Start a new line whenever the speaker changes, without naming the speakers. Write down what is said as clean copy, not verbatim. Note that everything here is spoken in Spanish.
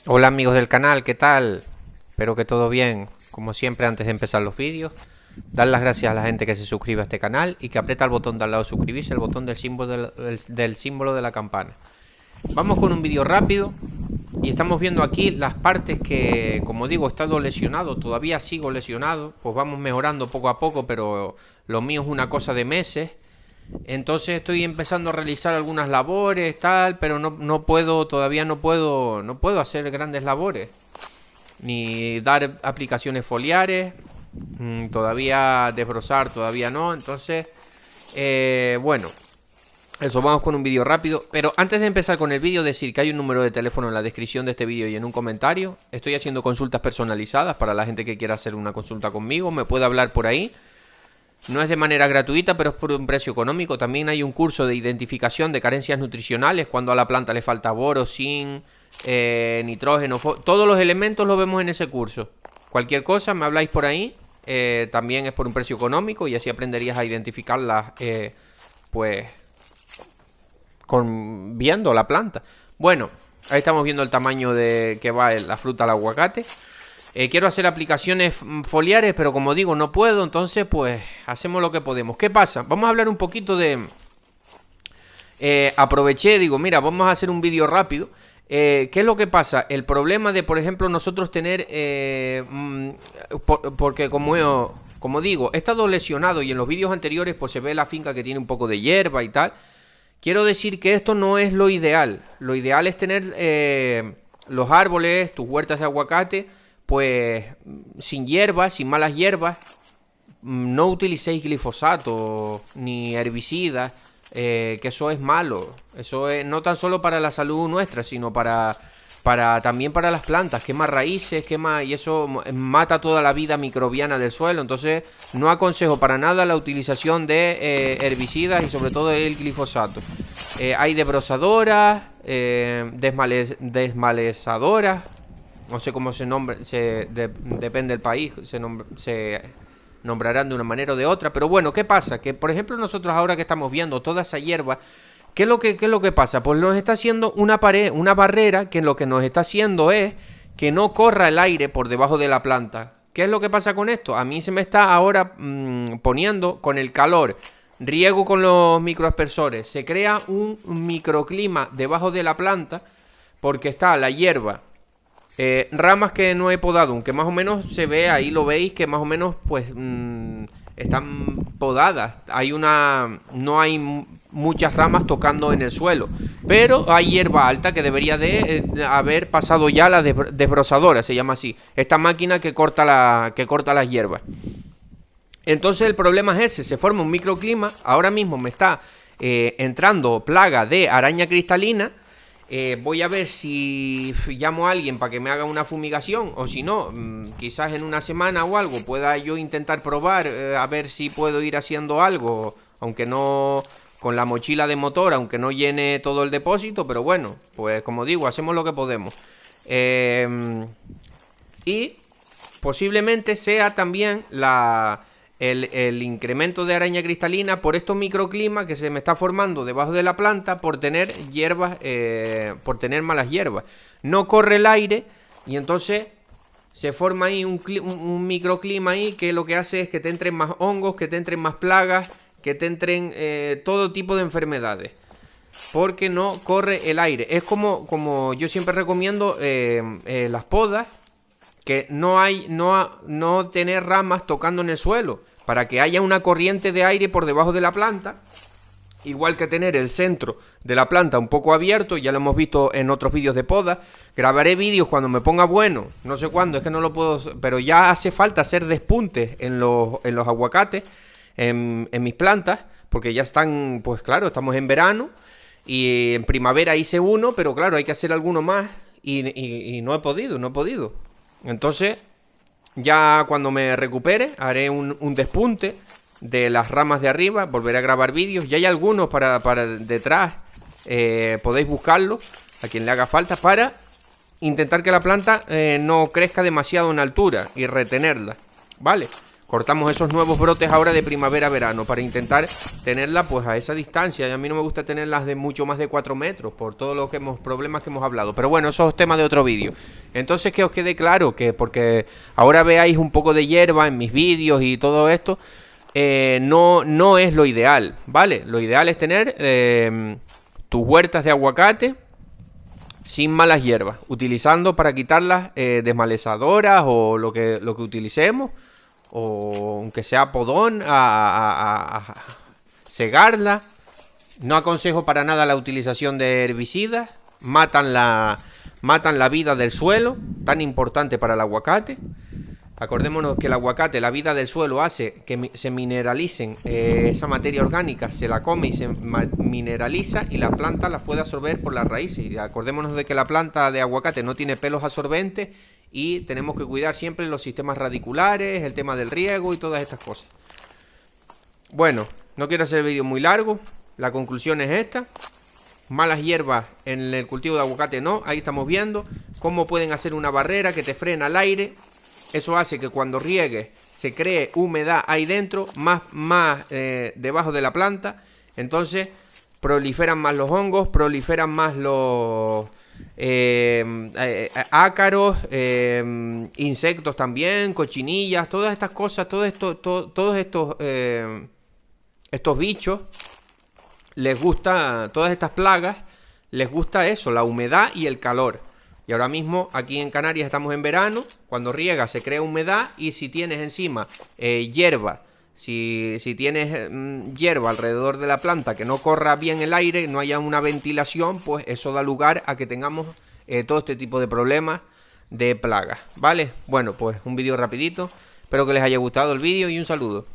Hola amigos del canal, ¿qué tal? Espero que todo bien. Como siempre, antes de empezar los vídeos, dar las gracias a la gente que se suscribe a este canal y que aprieta el botón de al lado de suscribirse, el botón del símbolo de la campana. Vamos con un vídeo rápido y estamos viendo aquí las partes que, como digo, he estado lesionado, todavía sigo lesionado, pues vamos mejorando poco a poco, pero lo mío es una cosa de meses. Entonces estoy empezando a realizar algunas labores, tal, pero no puedo, todavía no puedo hacer grandes labores. Ni dar aplicaciones foliares, todavía desbrozar, todavía no. Entonces, bueno, eso, vamos con un vídeo rápido. Pero antes de empezar con el vídeo, decir que hay un número de teléfono en la descripción de este vídeo y en un comentario. Estoy haciendo consultas personalizadas para la gente que quiera hacer una consulta conmigo, me puede hablar por ahí. No es de manera gratuita, pero es por un precio económico. También hay un curso de identificación de carencias nutricionales, cuando a la planta le falta boro, zinc, nitrógeno, todos los elementos los vemos en ese curso. Cualquier cosa me habláis por ahí, también es por un precio económico y así aprenderías a identificarlas, pues, viendo la planta. Bueno, ahí estamos viendo el tamaño de que va la fruta al aguacate. Quiero hacer aplicaciones foliares, pero como digo, no puedo, entonces pues hacemos lo que podemos. ¿Qué pasa? Vamos a hablar un poquito de... aproveché, digo, mira, vamos a hacer un vídeo rápido. ¿Qué es lo que pasa? El problema de, por ejemplo, nosotros tener... porque como digo, he estado lesionado y en los vídeos anteriores pues se ve la finca que tiene un poco de hierba y tal. Quiero decir que esto no es lo ideal. Lo ideal es tener los árboles, tus huertas de aguacate, pues sin hierbas, sin malas hierbas. No utilicéis glifosato ni herbicidas, que eso es malo. Eso es no tan solo para la salud nuestra, sino también para las plantas. Quema raíces, y eso mata toda la vida microbiana del suelo. Entonces no aconsejo para nada la utilización de herbicidas y sobre todo el glifosato. Hay desbrozadoras, desmalezadoras. No sé cómo se nombra, depende del país, se nombrarán de una manera o de otra. Pero bueno, ¿qué pasa? Que por ejemplo nosotros ahora que estamos viendo toda esa hierba, ¿qué es lo que pasa? Pues nos está haciendo una pared, una barrera, que lo que nos está haciendo es que no corra el aire por debajo de la planta. ¿Qué es lo que pasa con esto? A mí se me está ahora poniendo con el calor, riego con los microaspersores, se crea un microclima debajo de la planta porque está la hierba. Ramas que no he podado, aunque más o menos se ve, ahí lo veis que más o menos pues están podadas. No hay muchas ramas tocando en el suelo, pero hay hierba alta que debería de haber pasado ya la desbrozadora, se llama así, esta máquina que corta las hierbas. Entonces el problema es ese, se forma un microclima. Ahora mismo me está entrando plaga de araña cristalina. Voy a ver si llamo a alguien para que me haga una fumigación, o si no, quizás en una semana o algo pueda yo intentar probar, a ver si puedo ir haciendo algo, aunque no con la mochila de motor, aunque no llene todo el depósito, pero bueno, pues como digo, hacemos lo que podemos. Y posiblemente sea también el incremento de araña cristalina por estos microclimas que se me está formando debajo de la planta por tener hierbas, por tener malas hierbas. No corre el aire y entonces se forma ahí un microclima ahí que lo que hace es que te entren más hongos, que te entren más plagas, que te entren todo tipo de enfermedades. Porque no corre el aire. Es como yo siempre recomiendo las podas, que no tener ramas tocando en el suelo, para que haya una corriente de aire por debajo de la planta, igual que tener el centro de la planta un poco abierto. Ya lo hemos visto en otros vídeos de poda. Grabaré vídeos cuando me ponga bueno, no sé cuándo, es que no lo puedo, pero ya hace falta hacer despuntes en los aguacates, en mis plantas, porque ya están, pues claro, estamos en verano y en primavera hice uno, pero claro, hay que hacer alguno más y no he podido. Entonces, ya cuando me recupere, haré un despunte de las ramas de arriba, volveré a grabar vídeos. Ya hay algunos para detrás, podéis buscarlos, a quien le haga falta, para intentar que la planta no crezca demasiado en altura y retenerla, ¿vale? cortamos esos nuevos brotes ahora de primavera-verano para intentar tenerla pues a esa distancia. Y a mí no me gusta tenerlas de mucho más de 4 metros por todos los problemas que hemos hablado. Pero bueno, eso es tema de otro vídeo. Entonces que os quede claro que porque ahora veáis un poco de hierba en mis vídeos y todo esto, no es lo ideal, ¿vale? Lo ideal es tener tus huertas de aguacate sin malas hierbas, utilizando para quitarlas desmalezadoras o lo que utilicemos, o aunque sea podón, a cegarla. No aconsejo para nada la utilización de herbicidas, matan la vida del suelo, tan importante para el aguacate. Acordémonos que el aguacate, la vida del suelo hace que se mineralicen esa materia orgánica, se la come y se mineraliza y la planta la puede absorber por las raíces. Y acordémonos de que la planta de aguacate no tiene pelos absorbentes y tenemos que cuidar siempre los sistemas radiculares, el tema del riego y todas estas cosas. Bueno, no quiero hacer el vídeo muy largo, la conclusión es esta. Malas hierbas en el cultivo de aguacate no, ahí estamos viendo cómo pueden hacer una barrera que te frena el aire. Eso hace que cuando riegues se cree humedad ahí dentro, más debajo de la planta. Entonces proliferan más los hongos, proliferan más los ácaros, insectos también, cochinillas, todas estas cosas, todos estos bichos les gusta, todas estas plagas les gusta eso, la humedad y el calor. Y ahora mismo aquí en Canarias estamos en verano, cuando riega se crea humedad y si tienes encima hierba, si tienes hierba alrededor de la planta que no corra bien el aire, no haya una ventilación, pues eso da lugar a que tengamos todo este tipo de problemas de plagas, ¿vale? Bueno, pues un vídeo rapidito, espero que les haya gustado el vídeo y un saludo.